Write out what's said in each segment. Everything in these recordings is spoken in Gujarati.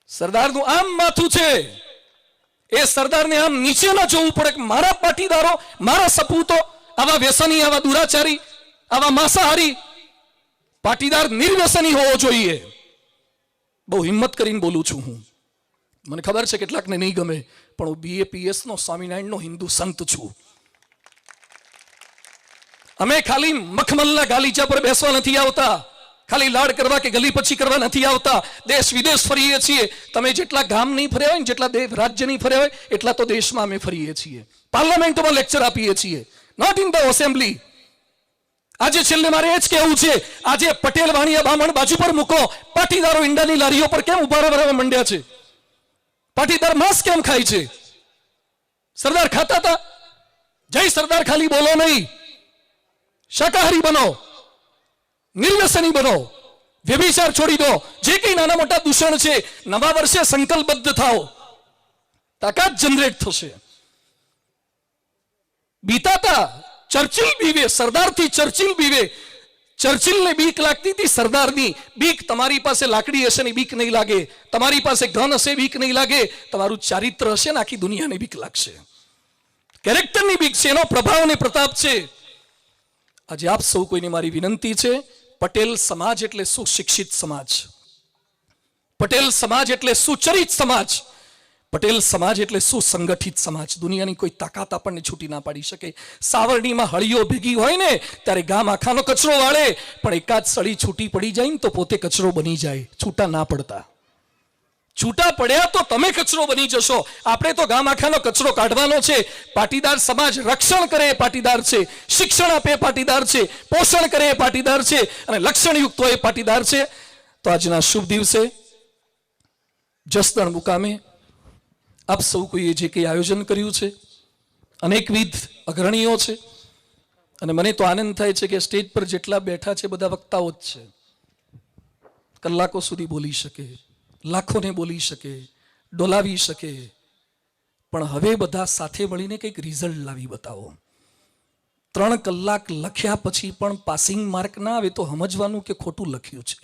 સરદારનું આમ માથું છે, એ સરદારને આમ નીચે ન જોવું પડે કે મારા પાટીદારો, મારા સપૂતો આવા વ્યસની, આવા દુરાચારી, આવા માંસાહારી, પાટીદાર નિર્વ્યસની હોવો જોઈએ. બહુ હિંમત કરીને બોલું છું હું. મને ખબર છે કેટલાકને નહીં ગમે, પણ હું BAPS નો સ્વામિનારાયણનો હિન્દુ સંત છું. અમે ખાલી મખમલના ગાલીચા પર બેસવા નથી આવતા, ખાલી લાડ કરવા કે ગલી પછી કરવા નથી આવતા. દેશ વિદેશ ફરીએ છીએ. તમે જેટલા ગામ નહીં ફર્યા હોય ને, જેટલા રાજ્ય નહીં ફર્યા હોય, એટલા તો દેશમાં અમે ફરીએ છીએ. પાર્લામેન્ટમાં લેક્ચર આપીએ છીએ, નોટ ઇન ધ એસેમ્બલી. આજે છેલ્લે મારે એ જ કહેવું છે, આજે પટેલ વાણિયા બામણ બાજુ પર મૂકો, પાટીદારો ઈંડાની લારીઓ પર કેમ ઉભા રહેવા માંડ્યા છે? પાટીદાર માંસ કેમ ખાય છે? સરદાર ખાતા હતા? જય સરદાર ખાલી બોલો નહીં, શાકાહારી બનો, નિર્વ્યસની બનો, વ્યભિચાર છોડી દો. જે કઈ નાના મોટા દૂષણ છે, નવા વર્ષે સંકલ્પબદ્ધ થાઓ, તાકાત જનરેટ થશે. બીતાતા ચર્ચિલ બીવે, સરદારથી ચર્ચિલ બીવે. ચર્ચિલને બીક લાગતી હતી, સરદારની બીક. તમારી પાસે લાકડી હશે ને બીક નહીં લાગે, તમારી પાસે ગન હશે બીક નહીં લાગે, તમારું ચારિત્ર હશે ને આખી દુનિયાને બીક લાગશે. કેરેક્ટરની બીક છે, એનો પ્રભાવ અને પ્રતાપ છે. આજે આપ સૌ કોઈને મારી વિનંતી છે, પટેલ સમાજ એટલે સુશિક્ષિત સમાજ, પટેલ સમાજ એટલે સુચરિત સમાજ, પટેલ સમાજ એટલે સુસંગઠિત સમાજ. દુનિયાની કોઈ તાકાત આપણને છૂટી ના પાડી શકે. સાવરણીમાં હળીઓ ભેગી હોય ને ત્યારે ગામ આખાનો કચરો વાળે, પણ એકાદ સળી છૂટી પડી જાય ને તો પોતે કચરો બની જાય. છૂટા ના પડતા, છૂટા પડ્યા તો તમે કચરો બની જશો. આપણે તો ગામ આખાનો કચરો કાઢવાનો છે. પાટીદાર સમાજ રક્ષણ કરે એ પાટીદાર છે, શિક્ષણ આપે એ પાટીદાર છે, પોષણ કરે એ પાટીદાર છે, અને લક્ષણયુક્ત હોય એ પાટીદાર છે. તો આજના શુભ દિવસે જસદણ મુકામે આપ સૌ કોઈએ જે કંઈ આયોજન કર્યું છે, અનેકવિધ અગ્રણીઓ છે, અને મને તો આનંદ થાય છે કે સ્ટેજ પર જેટલા બેઠા છે બધા વક્તાઓ જ છે. કલાકો સુધી બોલી શકે, લાખોને બોલી શકે, ડોલાવી શકે, પણ હવે બધા સાથે મળીને કંઈક રિઝલ્ટ લાવી બતાવો. 3 કલાક લખ્યા પછી પણ પાસિંગ માર્ક ના આવે તો સમજવાનું કે ખોટું લખ્યું છે.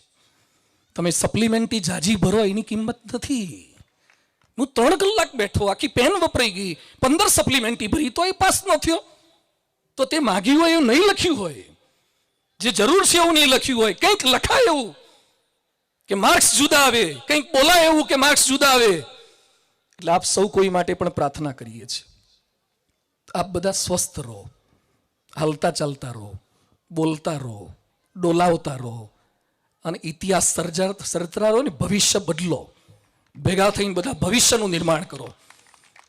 તમે સપ્લિમેન્ટરી જાજી ભરો એની કિંમત નથી. હું 3 કલાક બેઠો, આખી પેન વપરાઈ ગઈ, 15 સપ્લિમેન્ટરી ભરી તો એ પાસ ન થયો. તો તે માગ્યું હોય એવું નહીં લખ્યું હોય, જે જરૂર છે એવું નહીં લખ્યું હોય. કંઈક લખાય એવું કે માર્ક્સ જુદા આવે, કંઈક બોલાય એવું કે માર્ક્સ જુદા આવે. એટલે આપ સૌ કોઈ માટે પણ પ્રાર્થના કરીએ છીએ, આપ બધા સ્વસ્થ રહો, હાલતા ચાલતા રહો, બોલતા રહો, ડોલાવતા રહો, અને ઇતિહાસ સર્જતા રહો ને ભવિષ્ય બદલો. ભેગા થઈને બધા ભવિષ્યનું નિર્માણ કરો.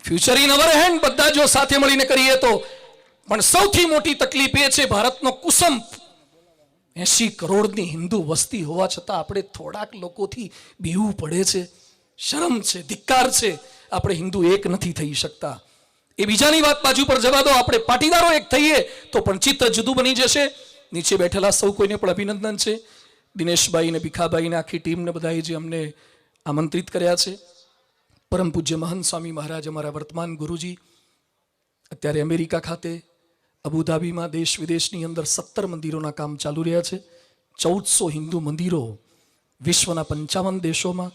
Future in our hand. બધા જો સાથે મળીને કરીએ તો. પણ સૌથી મોટી તકલીફ એ છે, ભારતનો કુસંપ 80 કરોડની હિન્દુ વસ્તી હોવા છતાં આપણે થોડાક લોકોથી બીવું પડે છે. શરમ છે, ધિક્કાર છે. આપણે હિન્દુ એક નથી થઈ શકતા. એ બીજાની વાત બાજુ પર જવા દો. આપણે પાટીદારો એક થઈએ તો પણ ચિત્ર જુદું બની જશે. નીચે બેઠેલા સૌ કોઈને પણ અભિનંદન છે. દિનેશભાઈ ને ભીખાભાઈ ને આખી ટીમને બધાએ જે અમને આમંત્રિત કર્યા છે. પરમ પૂજ્ય મહંત સ્વામી મહારાજ, અમારા વર્તમાન ગુરુજી, અત્યારે અમેરિકા ખાતે અબુધાબીમાં દેશ વિદેશની અંદર 17 મંદિરોના કામ ચાલુ રહ્યા છે. 1400 હિન્દુ મંદિરો વિશ્વના 55 દેશોમાં,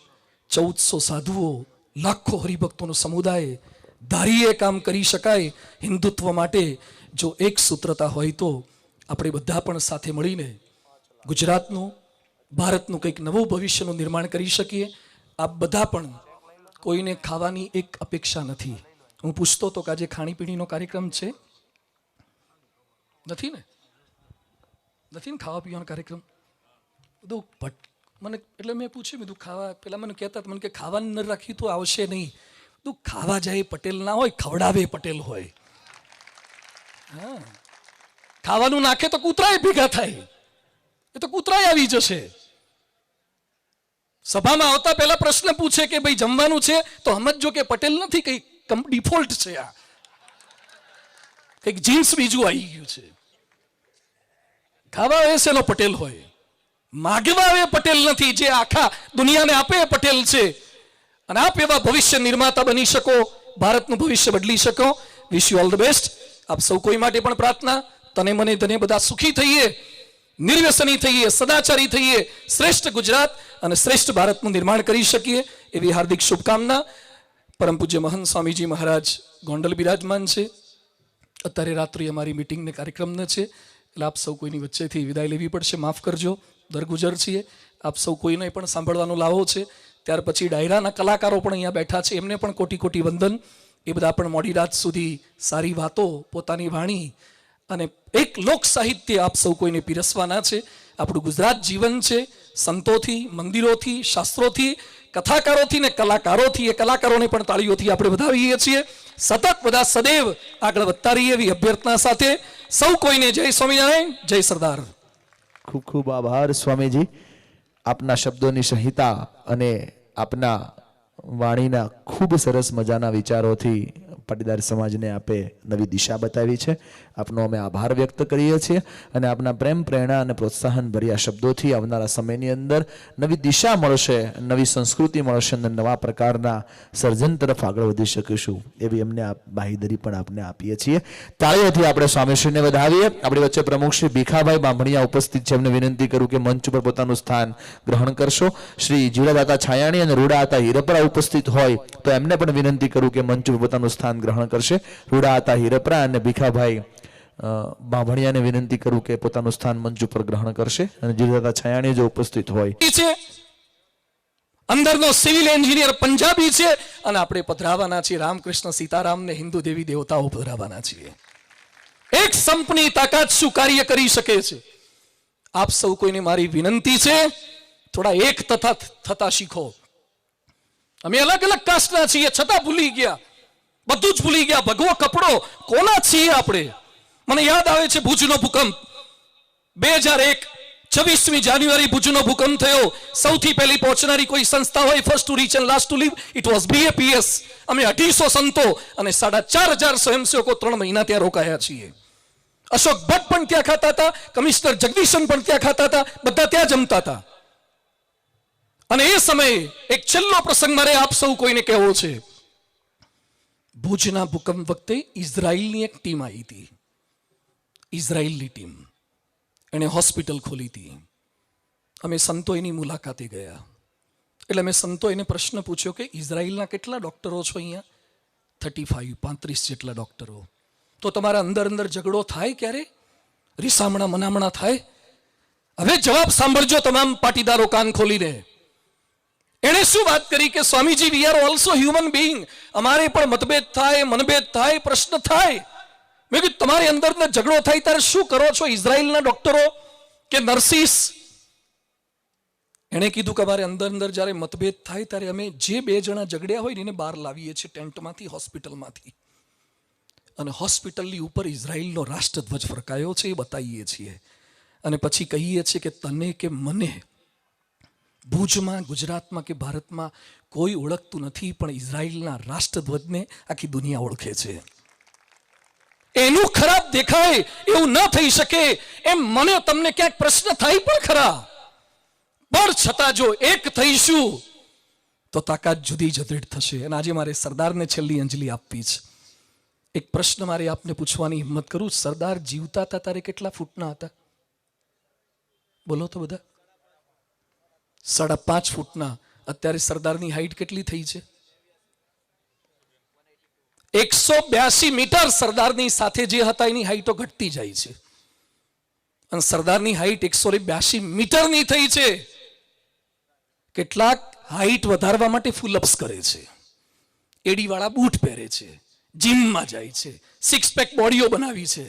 1400 સાધુઓ, લાખો હરિભક્તોનો સમુદાય. ધારીએ કામ કરી શકાય હિન્દુત્વ માટે જો એક સૂત્રતા હોય તો આપણે બધા પણ સાથે મળીને ગુજરાતનું, ભારતનું કંઈક નવું ભવિષ્યનું નિર્માણ કરી શકીએ. આપ બધા પણ, કોઈને ખાવાની એક અપેક્ષા નથી. હું પૂછતો તો કે આજે ખાણીપીણીનો કાર્યક્રમ છે? નથી ને? નથી ને ખાવા પીવાનો કાર્યક્રમ? બધું મને એટલે મેં પૂછ્યું, બધું ખાવા, પેલા મને કહેતા મને કે ખાવાનું ન રાખ્યું તો આવશે નહીં. બધું ખાવા જાય પટેલ ના હોય, ખવડાવે પટેલ હોય. હા, ખાવાનું નાખે તો કૂતરાય ભેગા થાય, એ તો કૂતરાય આવી જશે. સભામાં આવતા પહેલા પ્રશ્ન પૂછે કે ભાઈ જમવાનું છે? તો સમજો કે પટેલ નથી, કઈ ડિફોલ્ટ છે, આ કઈક જીન્સ બીજું આવી ગયું છે. ખાવા આવે છે એનો પટેલ હોય, માગવા આવે પટેલ નથી. જે આખા દુનિયાને આપે એ પટેલ છે. અને આપ એવા ભવિષ્ય નિર્માતા બની શકો, ભારતનું ભવિષ્ય બદલી શકો. Wish you all the best. આપ સૌ કોઈ માટે પણ પ્રાર્થના, તને મને ધને બધા સુખી થઈએ, નિર્વ્યસની થઈએ, સદાચારી થઈએ, શ્રેષ્ઠ ગુજરાત અને શ્રેષ્ઠ ભારતનું નિર્માણ કરી શકીએ એવી હાર્દિક શુભકામના. પરમ પૂજ્ય મહંત સ્વામીજી મહારાજ ગોંડલ બિરાજમાન છે. અત્યારે રાત્રિ અમારી મિટિંગને કાર્યક્રમને છે, એટલે આપ સૌ કોઈની વચ્ચેથી વિદાય લેવી પડશે, માફ કરજો, દરગુજર છીએ. આપ સૌ કોઈને પણ સાંભળવાનો લાવો છે. ત્યાર પછી ડાયરાના કલાકારો પણ અહીંયા બેઠા છે, એમને પણ કોટી કોટી વંદન. એ બધા પણ મોડી રાત સુધી સારી વાતો, પોતાની વાણી અને એક લોક સાહિત્ય આપ સૌ કોઈને પીરસવાના છે. આપણું ગુજરાત જીવન છે સંતોથી, મંદિરોથી, શાસ્ત્રોથી, કથાકારોથી ને કલાકારોથી. એ કલાકારોને પણ તાળીઓથી આપણે વધાવીએ છીએ. સતત બધા સદૈવ આગળ વધતા રહીએ એવી અભ્યર્થના સાથે સૌ કોઈને જય સ્વામિનારાયણ, જય સરદાર. ખૂબ ખૂબ આભાર સ્વામીજી. આપના શબ્દોની સંહિતા અને આપના વાણીના ખૂબ સરસ મજાના વિચારોથી પાટીદાર સમાજને આપે નવી દિશા બતાવી છે. આપનો અમે આભાર વ્યક્ત કરીએ છીએ અને આપના પ્રેમ, પ્રેરણા અને પ્રોત્સાહન ભર્યા શબ્દોથી આવનારા સમયની અંદર નવી દિશા મળશે, નવી સંસ્કૃતિ મળશે અને નવા પ્રકારના સર્જન તરફ આગળ વધી શકીશું એવી અમને બાંહેધરી પણ આપને આપીએ છીએ. તાળીઓથી આપણે સ્વામીશ્રીને વધાવીએ. આપણી વચ્ચે પ્રમુખ શ્રી ભીખાભાઈ બાંભણિયા ઉપસ્થિત છે. એમને વિનંતી કરું કે મંચ ઉપર પોતાનું સ્થાન ગ્રહણ કરશો. શ્રી જીવડાદાતા છાયાણી અને રૂડાદાતા હીરપરા ઉપસ્થિત હોય તો એમને પણ વિનંતી કરું કે મંચ ઉપર પોતાનું સ્થાન ગ્રહણ કરશે. રૂડાદાતા હીરપરા અને ભીખાભાઈ બાંભણિયાને વિનંતી કરું કે પોતાનું સ્થાન મંચ ઉપર ગ્રહણ કરશે. અને જીવદાતા છાયાણી જો ઉપસ્થિત હોય છે, અંદરનો સિવિલ એન્જિનિયર પંજાબી છે અને આપણે પધરાવાના છીએ રામકૃષ્ણ સીતારામ ને હિન્દુ દેવી દેવતાઓ પધરાવાના છીએ. એક સંપની તાકાત શું કાર્ય કરી શકે છે. આપ સૌ કોઈને મારી વિનંતી છે, થોડા એક થતા શીખો. અમે અલગ અલગ કાસ્ટના છીએ છતાં ભૂલી ગયા, બધું જ ભૂલી ગયા. ભગવો કપડો કોના છીએ આપણે. મને યાદ આવે છે ભુજનો ભૂકંપ 2001, 26મી જાન્યુઆરી ભુજનો ભૂકંપ થયો. સૌથી પહેલી પહોંચનારી કોઈ સંસ્થા હોય, first to reach and last to leave, it was BAPS. અમે 250 સંતો અને 4500 સ્વયંસેવકો 3 મહિના ત્યાં રોકાયા છીએ. અશોક ભટ્ટ પણ ત્યાં ખાતા હતા, કમિશનર જગદીશન પણ ત્યાં ખાતા હતા, બધા ત્યાં જમતા હતા. અને એ સમયે એક છેલ્લો પ્રસંગ મારે આપ સૌ કોઈને કહેવો છે. ભુજના ભૂકંપ વખતે ઇઝરાયલની એક ટીમ આવી હતી, ઇઝરાયલની ટીમ. એણે હોસ્પિટલ ખોલી હતી. અમે સંતો એની મુલાકાતે ગયા. એટલે મેં સંતો એને પ્રશ્ન પૂછ્યો કે ઇઝરાયલના કેટલા ડોક્ટરો છો અહીંયા? 35 જેટલા ડોક્ટરો. તો તમારા અંદર અંદર ઝઘડો થાય ક્યારે? રીસામણા મનામણા થાય? હવે જવાબ સાંભળજો તમામ પાટીદારો કાન ખોલીને. એણે શું વાત કરી કે Swamiji, we are also human being. અમારે પણ મતભેદ થાય, મનભેદ થાય, પ્રશ્ન થાય. મેં કીધું તમારી અંદર ઝઘડો થાય ત્યારે શું કરો છો ઇઝરાયલના ડોક્ટરો કે નર્સિસ? એણે કીધું કે અમારે અંદર અંદર જ્યારે મતભેદ થાય ત્યારે અમે જે 2 જણા ઝઘડ્યા હોય ને એને બહાર લાવીએ છીએ ટેન્ટમાંથી, હોસ્પિટલમાંથી, અને હોસ્પિટલની ઉપર ઇઝરાયલનો રાષ્ટ્રધ્વજ ફરકાયો છે એ બતાવીએ છીએ. અને પછી કહીએ છીએ કે તને કે મને ભુજમાં, ગુજરાતમાં કે ભારતમાં કોઈ ઓળખતું નથી, પણ ઇઝરાયલના રાષ્ટ્રધ્વજને આખી દુનિયા ઓળખે છે. એનું ખરાબ દેખાય એવું ન થઈ શકે એમ મને તમને ક્યાંક પ્રશ્ન થાય પણ ખરા. પણ છતાં જો એક થઈશું તો તાકાત જુદી જદીડ થશે. અને આજે મારે સરદારને છેલ્લી અંજલિ આપવી છે. એક પ્રશ્ન મારે આપને પૂછવાની હિંમત કરું. સરદાર જીવતા હતા ત્યારે કેટલા ફૂટના હતા? બોલો તો બધા. 5.5 ફૂટના. અત્યારે સરદારની હાઈટ કેટલી થઈ છે? 182 મીટર. સરદારની સાથે જે હતા એની હાઈટો ઘટતી જાય છે, અને સરદારની હાઈટ 182 મીટરની થઈ છે. કેટલાક હાઈટ વધારવા માટે ફૂલઅપ્સ કરે છે, એડીવાળા બૂટ પહેરે છે, જીમમાં જાય છે, 6 પેક બોડીઓ બનાવી છે.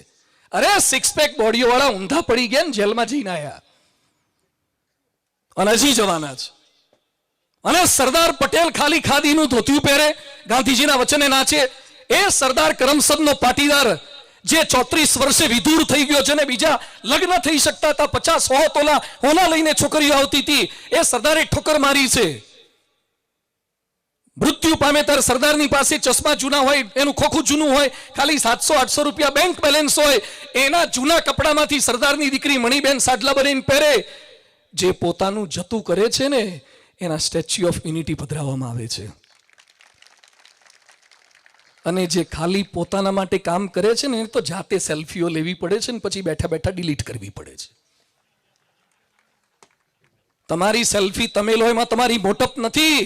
અરે 6 પેક બોડીઓ વાળા ઊંધા પડી ગયા ને જેલમાં જઈને આયા, અને હજી જવાના છે. અને સરદાર પટેલ ખાલી ખાદીનું ધોતિયું પહેરે, ગાંધીજીના વચને નાચે. એ સરદાર કરમસદનો પાટીદાર જે 34 વર્ષે વિધુર થઈ ગયો છે ને બીજા લગ્ન થઈ શકતા હતા, 50-100 તોલા હોના લઈને છોકરીઓ આવતી હતી, એ સરદારે ઠોકર મારી છે. મૃત્યુ પામે ત્યારે સરદારની પાસે ચશ્મા જૂના હોય, એનું ખોખું જૂનું હોય, ખાલી 700-800 રૂપિયા બેંક બેલેન્સ હોય, એના જૂના કપડામાંથી સરદારની દીકરી મણીબેન સાડલા બનીને પહેરે. જે પોતાનું જતું કરે છે ને એના સ્ટેચ્યુ ઓફ યુનિટી પધરાવવામાં આવે છે. અને જે ખાલી પોતાના માટે કામ કરે છે ને એ તો જાતે સેલ્ફીઓ લેવી પડે છે ને પછી બેઠા બેઠા ડિલીટ કરવી પડે છે. તમારી સેલ્ફી તમે લો એમાં તમારી મોટપ નથી,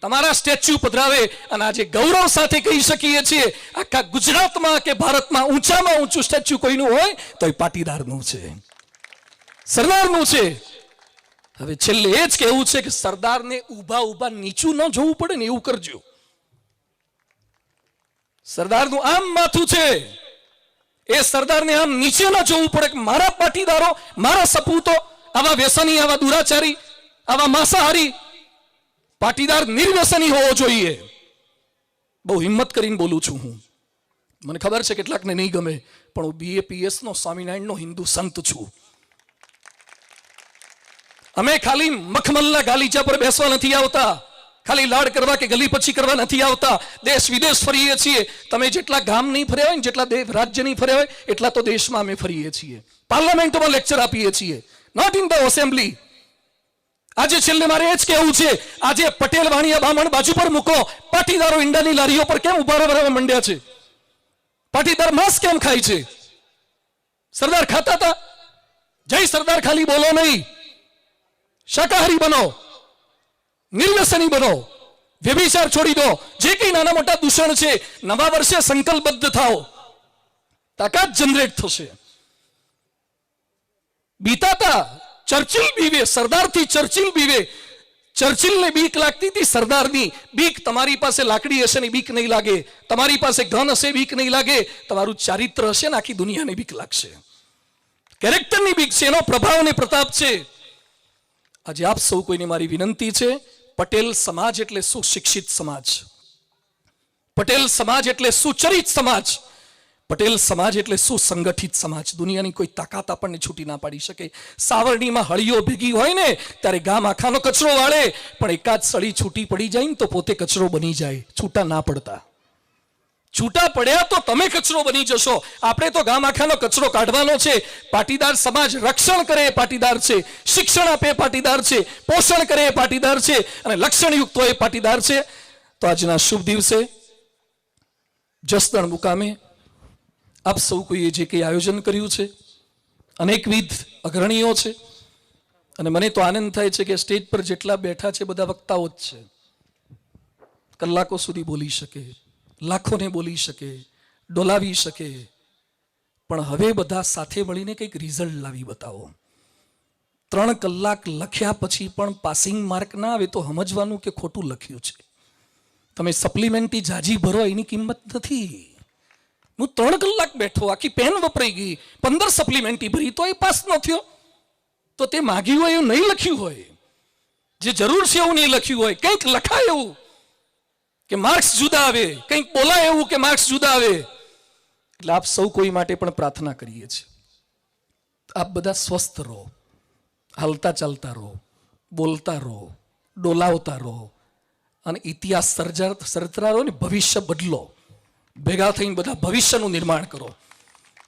તમારા સ્ટેચ્યુ પધરાવે અને આજે ગૌરવ સાથે કહી શકીએ છીએ આખા ગુજરાતમાં કે ભારતમાં ઊંચામાં ઊંચું સ્ટેચ્યુ કોઈનું હોય તો એ પાટીદારનું છે, સરદારનું છે. હવે છેલ્લે એ જ કહેવું છે કે સરદારને ઊભા ઊભા નીચું ન જોવું પડે ને એવું કરજો. સરદારનું આમ માથું છે, એ સરદારને આમ નીચે ન જોવું પડે કે મારા પાટીદારો, મારા સપૂતો આવા વ્યસની, આવા દુરાચારી, આવા માંસાહારી, પાટીદાર નિર્વ્યસની હોવો જોઈએ. બહુ હિંમત કરીને બોલું છું હું. મને ખબર છે કેટલાકને નહીં ગમે, પણ હું BAPS નો સ્વામિનારાયણનો હિન્દુ સંત છું. અમે ખાલી મખમલના ગાલીચા પર બેસવા નથી આવતા, ખાલી લાડ કરવા કે ગલી પછી કરવા નથી આવતા. દેશ વિદેશ ફરીએ છીએ. તમે જેટલા ગામ નહીં ફર્યા હોય ને, જેટલા રાજ્ય નહીં ફર્યા હોય, એટલા તો દેશમાં અમે ફરીએ છીએ. પાર્લામેન્ટમાં લેક્ચર આપીએ છીએ, નોટ ઇન ધ એસેમ્બલી. આજે છેલ્લે મારે એ જ કહેવું છે, આજે પટેલ વાણિયા બામણ બાજુ પર મૂકો, પાટીદારો ઈંડાની લારીઓ પર કેમ ઉભા રહેવા માંડ્યા છે? પાટીદાર માંસ કેમ ખાય છે? સરદાર ખાતા હતા? જય સરદાર ખાલી બોલો નહીં, શાકાહારી બનો, નિર્વ્યસની બનો, વ્યભિચાર છોડી દો. જે કઈ નાના મોટા દૂષણ છે, નવા વર્ષે સંકલ્પબદ્ધ થાઓ, તાકાત જનરેટ થશે. બીતાતા ચર્ચિલ બીવે, સરદારથી ચર્ચિલ બીવે. ચર્ચિલને બીક લાગતી હતી સરદારની. બીક તમારી પાસે લાકડી હશે ને બીક નહીં લાગે, તમારી પાસે ગન હશે બીક નહીં લાગે, તમારું ચારિત્ર હશે ને આખી દુનિયાની બીક લાગશે. કેરેક્ટરની બીક છે, એનો પ્રભાવ અને પ્રતાપ છે. આજે આપ સૌ કોઈને મારી વિનંતી છે, પટેલ સમાજ એટલે સુશિક્ષિત સમાજ, પટેલ સમાજ એટલે સુચરિત સમાજ, પટેલ સમાજ એટલે સુસંગઠિત સમાજ. દુનિયાની કોઈ તાકાત આપણને છૂટી ના પાડી શકે. સાવરણીમાં હળીઓ ભેગી હોય ને ત્યારે ગામ આખાનો કચરો વાળે, પણ એકાદ સળી છૂટી પડી જાય ને તો પોતે કચરો બની જાય. છૂટા ના પડતા, છૂટા પડ્યા તો તમે કચરો બની જશો. આપણે તો ગામ આખાનો કચરો કાઢવાનો છે. પાટીદાર સમાજ રક્ષણ કરે એ પાટીદાર છે, શિક્ષણ આપે એ પાટીદાર છે, પોષણ કરે એ પાટીદાર છે, અને લક્ષણયુક્ત હોય એ પાટીદાર છે. તો આજના શુભ દિવસે જસદણ મુકામે આપ સૌ કોઈએ જે કંઈ આયોજન કર્યું છે, અનેકવિધ અગ્રણીઓ છે, અને મને તો આનંદ થાય છે કે સ્ટેજ પર જેટલા બેઠા છે બધા વક્તાઓ જ છે. કલાકો સુધી બોલી શકે, લાખોને બોલી શકે, ડોલાવી શકે, પણ હવે બધા સાથે મળીને કંઈક રિઝલ્ટ લાવી બતાવો. 3 કલાક લખ્યા પછી પણ પાસિંગ માર્ક ના આવે તો સમજવાનું કે ખોટું લખ્યું છે. તમે સપ્લિમેન્ટરી જાજી ભરો એની કિંમત નથી. હું 3 કલાક બેઠો, આખી પેન વપરાઈ ગઈ, 15 સપ્લિમેન્ટરી ભરી તો એ પાસ ન થયો. તો તે માગ્યું હોય એવું નહીં લખ્યું હોય, જે જરૂર છે એવું નહીં લખ્યું હોય. કંઈક લખાય એવું કે માર્ક્સ જુદા આવે, કંઈક બોલાય એવું કે માર્ક્સ જુદા આવે. એટલે આપ સૌ કોઈ માટે પણ પ્રાર્થના કરીએ છીએ, આપ બધા સ્વસ્થ રહો, હાલતા ચાલતા રહો, બોલતા રહો, ડોલાવતા રહો, અને ઇતિહાસ સર્જતા રહો ને ભવિષ્ય બદલો. ભેગા થઈને બધા ભવિષ્યનું નિર્માણ કરો.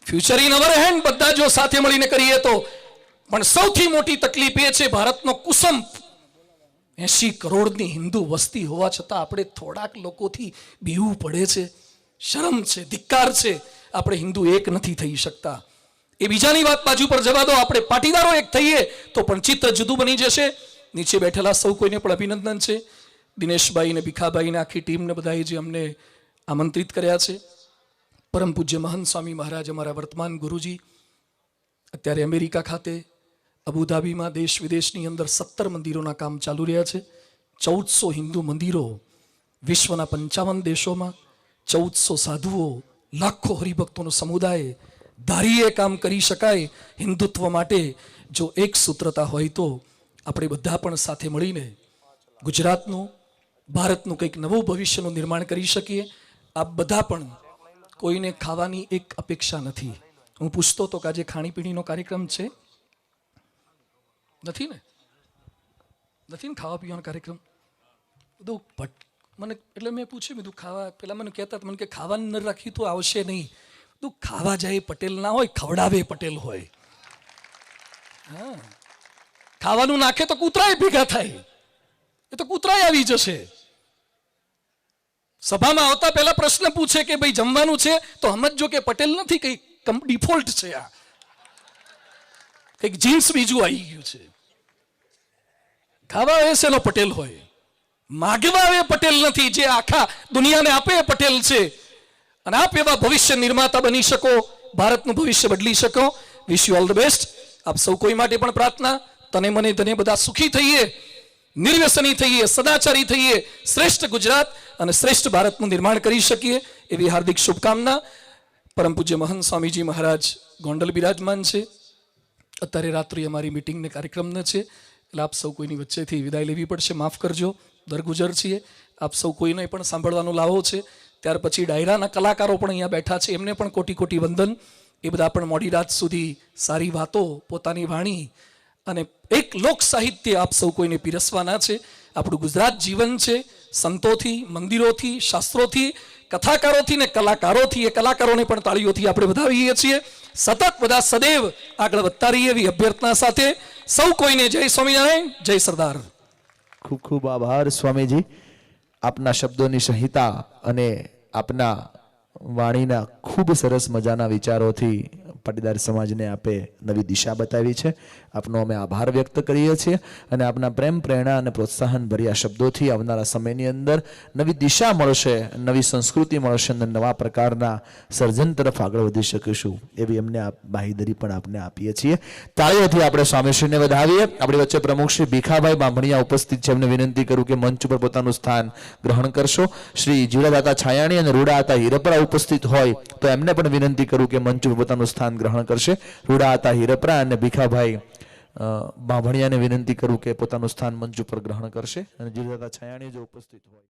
Future in our hand. બધા જો સાથે મળીને કરીએ તો. પણ સૌથી મોટી તકલીફ એ છે ભારતનો કુસંપ. 80 કરોડની હિન્દુ વસ્તી હોવા છતાં આપણે થોડાક લોકોથી બીવું પડે છે. શરમ છે, ધિક્કાર છે. આપણે હિન્દુ એક નથી થઈ શકતા. એ બીજાની વાત બાજુ પર જવા દો. આપણે પાટીદારો એક થઈએ તો પણ ચિત્ર જુદું બની જશે. નીચે બેઠેલા સૌ કોઈને પણ અભિનંદન છે. દિનેશભાઈ ને ભીખાભાઈ ને આખી ટીમને બધાએ જે અમને આમંત્રિત કર્યા છે. પરમ પૂજ્ય મહંત સ્વામી મહારાજ, અમારા વર્તમાન ગુરુજી, અત્યારે અમેરિકા ખાતે અબુધાબીમાં દેશ વિદેશની અંદર 17 મંદિરોના કામ ચાલુ રહ્યા છે. 1400 હિન્દુ મંદિરો વિશ્વના 55 દેશોમાં, 1400 સાધુઓ, લાખો હરિભક્તોનો સમુદાય. ધારીએ કામ કરી શકાય હિન્દુત્વ માટે જો એક સૂત્રતા હોય તો આપણે બધા પણ સાથે મળીને ગુજરાતનું, ભારતનું કંઈક નવું ભવિષ્યનું નિર્માણ કરી શકીએ. આપ બધા પણ, કોઈને ખાવાની એક અપેક્ષા નથી. હું પૂછતો તો કે આજે ખાણીપીણીનો કાર્યક્રમ છે? નથી ને? નથી ને ખાવા પીવાનો કાર્યક્રમ? બધું મને એટલે મેં પૂછ્યું, બધું ખાવા, પેલા મને કહેતા મને કે ખાવાનું ન રાખ્યું તો આવશે નહીં. બધું ખાવા જાય પટેલ ના હોય, ખવડાવે પટેલ હોય. હા, ખાવાનું નાખે તો કૂતરાય ભેગા થાય, એ તો કૂતરાય આવી જશે. સભામાં આવતા પહેલા પ્રશ્ન પૂછે કે ભાઈ જમવાનું છે? તો સમજો કે પટેલ નથી, કઈ ડિફોલ્ટ છે, આ કંઈક જીન્સ બીજું આવી ગયું છે. ખાવા એસેનો પટેલ હોય. માગવા એ પટેલ નથી, જે આખા દુનિયાને આપે એ પટેલ છે. અને આપ એવા ભવિષ્ય નિર્માતા બની શકો, ભારતનું ભવિષ્ય બદલી શકો. Wish you all the best. આપ સૌ કોઈ માટે પણ પ્રાર્થના, તને મને ધને બધા સુખી થઈએ, નિર્વ્યસની થઈએ, સદાચારી થઈએ, શ્રેષ્ઠ ગુજરાત અને શ્રેષ્ઠ ભારતનું નિર્માણ કરી શકીએ એવી હાર્દિક શુભકામના. પરમ પૂજ્ય મહંત સ્વામીજી મહારાજ ગોંડલ બિરાજમાન છે. અત્યારે રાત્રિ અમારી મિટિંગને કાર્યક્રમને છે, એટલે આપ સૌ કોઈની વચ્ચેથી વિદાય લેવી પડશે, માફ કરજો, દરગુજર છીએ. આપ સૌ કોઈને પણ સાંભળવાનો લાવો છે. ત્યાર પછી ડાયરાના કલાકારો પણ અહીંયા બેઠા છે, એમને પણ કોટી કોટી વંદન. એ બધા પણ મોડી રાત સુધી સારી વાતો, પોતાની વાણી અને એક લોક સાહિત્ય આપ સૌ કોઈને પીરસવાના છે. આપણું ગુજરાત જીવન છે સંતોથી, મંદિરોથી, શાસ્ત્રોથી, કથાકારોથી ને કલાકારોથી. એ કલાકારોને પણ તાળીઓથી આપણે વધાવીએ છીએ. સતત બધા સદૈવ આગળ વધતા રહીએ એવી અભ્યર્થના સાથે સૌ કોઈને જય સ્વામિનારાયણ, જય સરદાર. ખૂબ ખૂબ આભાર સ્વામીજી. આપના શબ્દોની સંહિતા અને આપના વાણીના ખૂબ સરસ મજાના વિચારોથી પાટીદાર સમાજને આપે નવી દિશા બતાવી છે. આપનો અમે આભાર વ્યક્ત કરીએ છીએ અને આપના પ્રેમ, પ્રેરણા અને પ્રોત્સાહન ભર્યા શબ્દોથી આવનારા સમયની અંદર નવી દિશા મળશે, નવી સંસ્કૃતિ મળશે અને નવા પ્રકારના સર્જન તરફ આગળ વધી શકીશું એવી એમને બાંહેધરી પણ આપને આપીએ છીએ. તાળીઓથી આપણે સ્વામીશ્રીને વધાવીએ. આપણી વચ્ચે પ્રમુખ શ્રી ભીખાભાઈ બામણિયા ઉપસ્થિત છે. એમને વિનંતી કરું કે મંચ ઉપર પોતાનું સ્થાન ગ્રહણ કરશો. શ્રી જીવડાદાતા છાયાણી અને રૂડાતા હીરપરા ઉપસ્થિત હોય તો એમને પણ વિનંતી કરું કે મંચ ઉપર પોતાનું સ્થાન ગ્રહણ કરશે. રૂડાતા હીરપરા અને ભીખાભાઈ બામણિયાને વિનંતી કરું કે પોતાનું સ્થાન મંચ ઉપર ગ્રહણ કરશે. અને જીવદાતા છાયાણી જો ઉપસ્થિત હોય